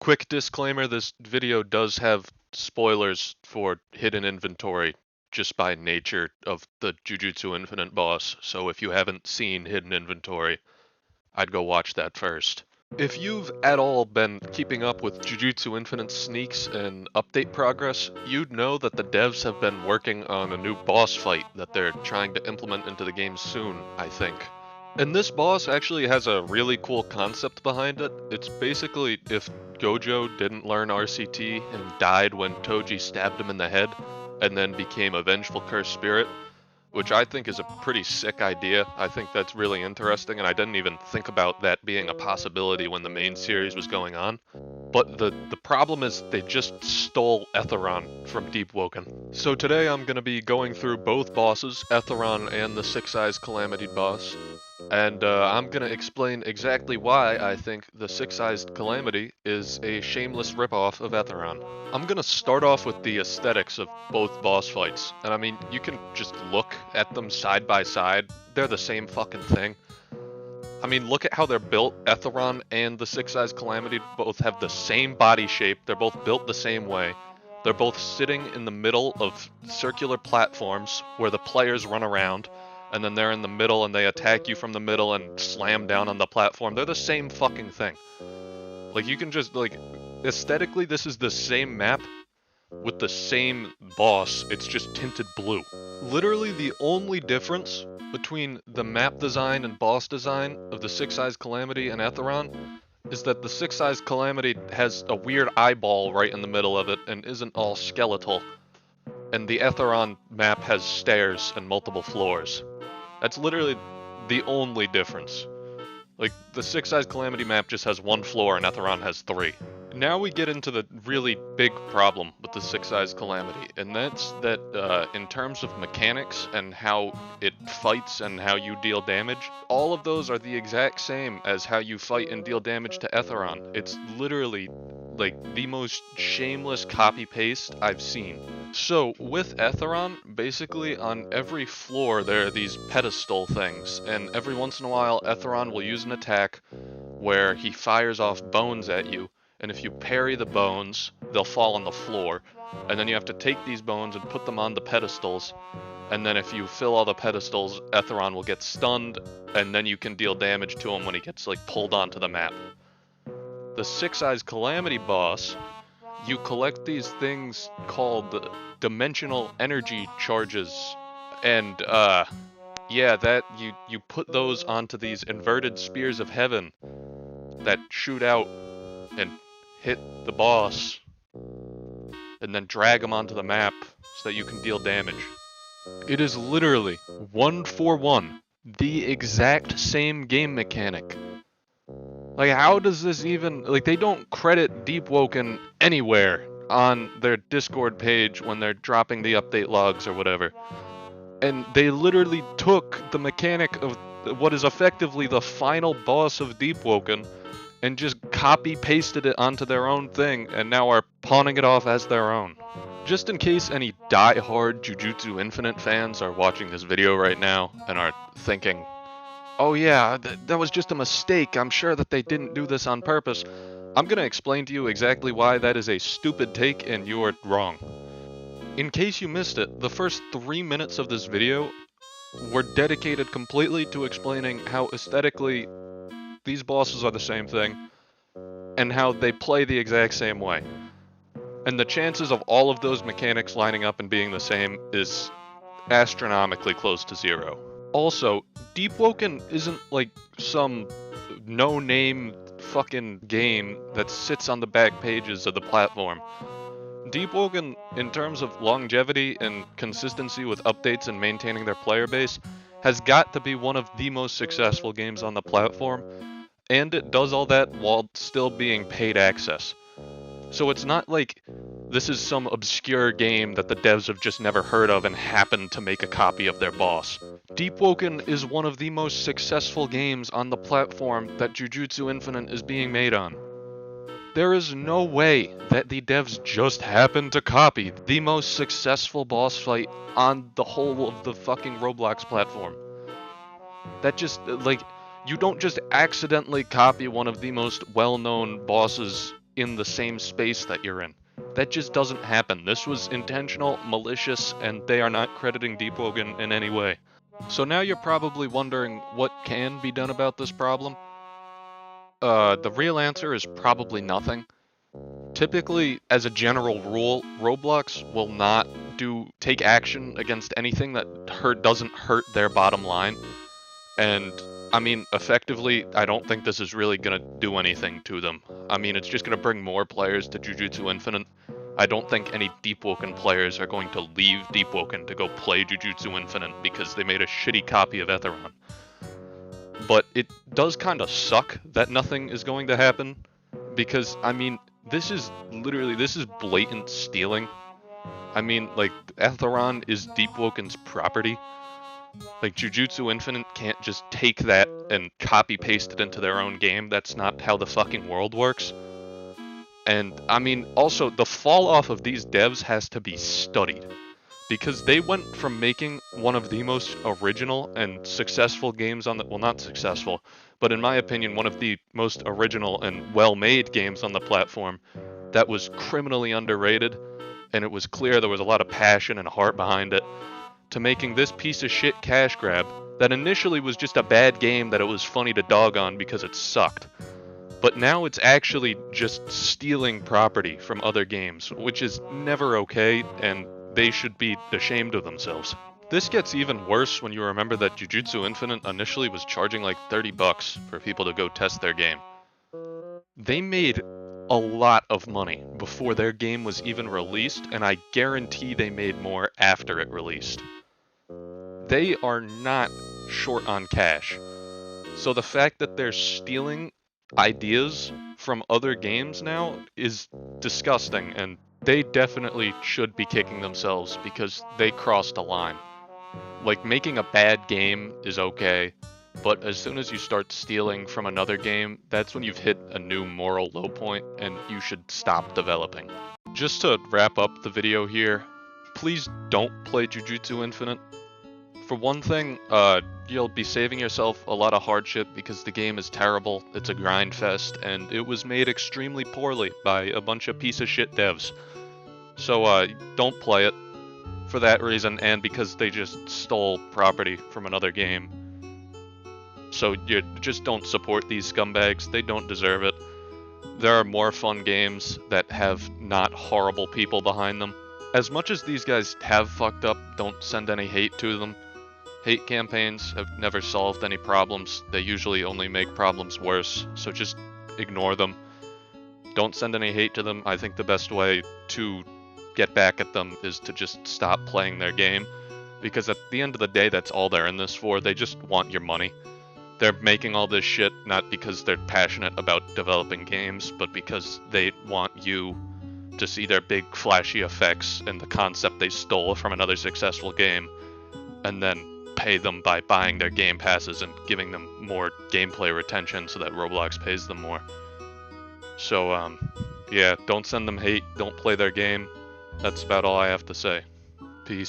Quick disclaimer, this video does have spoilers for hidden inventory just by nature of the Jujutsu Infinite boss, so if you haven't seen hidden inventory, I'd go watch that first. If you've at all been keeping up with Jujutsu Infinite sneaks and update progress, you'd know that the devs have been working on a new boss fight that they're trying to implement into the game soon, I think. And this boss actually has a really cool concept behind it. It's basically if Gojo didn't learn RCT and died when Toji stabbed him in the head, and then became a vengeful cursed spirit, which I think is a pretty sick idea. I think that's really interesting, and I didn't even think about that being a possibility when the main series was going on. But the problem is they just stole Ethiron from Deep Woken. So today I'm going to be going through both bosses, Ethiron and the Six Eyes Calamity boss, and I'm going to explain exactly why I think the Six Eyes Calamity is a shameless ripoff of Ethiron. I'm going to start off with the aesthetics of both boss fights, and I mean, you can just look at them side by side, they're the same fucking thing. I mean, look at how they're built. Ethiron and the Six Eyes Calamity both have the same body shape, they're both built the same way. They're both sitting in the middle of circular platforms where the players run around, and then they're in the middle and they attack you from the middle and slam down on the platform. They're the same fucking thing. Like, you can just, like, aesthetically, this is the same map with the same boss, it's just tinted blue. Literally the only difference between the map design and boss design of the Six Eyes Calamity and Ethiron is that the Six Eyes Calamity has a weird eyeball right in the middle of it and isn't all skeletal, and the Ethiron map has stairs and multiple floors. That's literally the only difference. Like, the Six Eyes Calamity map just has one floor and Ethiron has three. Now we get into the really big problem with the Six Eyes Calamity, and that's that in terms of mechanics and how it fights and how you deal damage, all of those are the exact same as how you fight and deal damage to Ethiron. It's literally like the most shameless copy-paste I've seen. So with Ethiron, basically on every floor there are these pedestal things, and every once in a while Ethiron will use an attack where he fires off bones at you, and if you parry the bones, they'll fall on the floor, and then you have to take these bones and put them on the pedestals, and then if you fill all the pedestals, Ethiron will get stunned, and then you can deal damage to him when he gets, like, pulled onto the map. The Six Eyes Calamity boss, you collect these things called dimensional energy charges, and yeah, that you put those onto these inverted spears of heaven that shoot out and hit the boss and then drag them onto the map so that you can deal damage. It is literally 1-for-1 the exact same game mechanic. Like, how does this even, like, they don't credit Deep Woken anywhere on their Discord page when they're dropping the update logs or whatever. And they literally took the mechanic of what is effectively the final boss of Deep Woken and just copy-pasted it onto their own thing, and now are pawning it off as their own. Just in case any die-hard Jujutsu Infinite fans are watching this video right now and are thinking, oh yeah, that was just a mistake, I'm sure that they didn't do this on purpose, I'm gonna explain to you exactly why that is a stupid take and you're wrong. In case you missed it, the first 3 minutes of this video were dedicated completely to explaining how aesthetically these bosses are the same thing, and how they play the exact same way. And the chances of all of those mechanics lining up and being the same is astronomically close to zero. Also, Deep Woken isn't like some no-name fucking game that sits on the back pages of the platform. Deep Woken, in terms of longevity and consistency with updates and maintaining their player base, has got to be one of the most successful games on the platform, and it does all that while still being paid access. So it's not like this is some obscure game that the devs have just never heard of and happened to make a copy of their boss. Deep Woken is one of the most successful games on the platform that Jujutsu Infinite is being made on. There is no way that the devs just happened to copy the most successful boss fight on the whole of the fucking Roblox platform. That just, like, you don't just accidentally copy one of the most well-known bosses in the same space that you're in. That just doesn't happen. This was intentional, malicious, and they are not crediting Deepwoken in any way. So now you're probably wondering what can be done about this problem? The real answer is probably nothing. Typically, as a general rule, Roblox will not take action against anything that doesn't hurt their bottom line. And I mean, effectively, I don't think this is really gonna do anything to them. I mean, it's just gonna bring more players to Jujutsu Infinite. I don't think any Deepwoken players are going to leave Deepwoken to go play Jujutsu Infinite because they made a shitty copy of Ethiron. But it does kind of suck that nothing is going to happen, because, I mean, this is blatant stealing. I mean, like, Ethiron is Deepwoken's property. Like, Jujutsu Infinite can't just take that and copy-paste it into their own game. That's not how the fucking world works. And, I mean, also, the fall-off of these devs has to be studied. Because they went from making one of the most original and successful games on the... Well, not successful, but in my opinion, one of the most original and well-made games on the platform that was criminally underrated, and it was clear there was a lot of passion and heart behind it, to making this piece of shit cash grab that initially was just a bad game that it was funny to dog on because it sucked. But now it's actually just stealing property from other games, which is never okay, and they should be ashamed of themselves. This gets even worse when you remember that Jujutsu Infinite initially was charging like $30 for people to go test their game. They made a lot of money before their game was even released, and I guarantee they made more after it released. They are not short on cash. So the fact that they're stealing ideas from other games now is disgusting, and they definitely should be kicking themselves because they crossed a line. Like, making a bad game is okay, but as soon as you start stealing from another game, that's when you've hit a new moral low point and you should stop developing. Just to wrap up the video here, please don't play Jujutsu Infinite. For one thing, you'll be saving yourself a lot of hardship because the game is terrible, it's a grind fest, and it was made extremely poorly by a bunch of piece of shit devs. So, don't play it for that reason, and because they just stole property from another game. So you just don't support these scumbags, they don't deserve it. There are more fun games that have not horrible people behind them. As much as these guys have fucked up, don't send any hate to them. Hate campaigns have never solved any problems, they usually only make problems worse, so just ignore them. Don't send any hate to them. I think the best way to get back at them is to just stop playing their game, because at the end of the day, that's all they're in this for. They just want your money. They're making all this shit not because they're passionate about developing games, but because they want you to see their big flashy effects and the concept they stole from another successful game, and then pay them by buying their game passes and giving them more gameplay retention so that Roblox pays them more. So, yeah, don't send them hate, don't play their game. That's about all I have to say. Peace.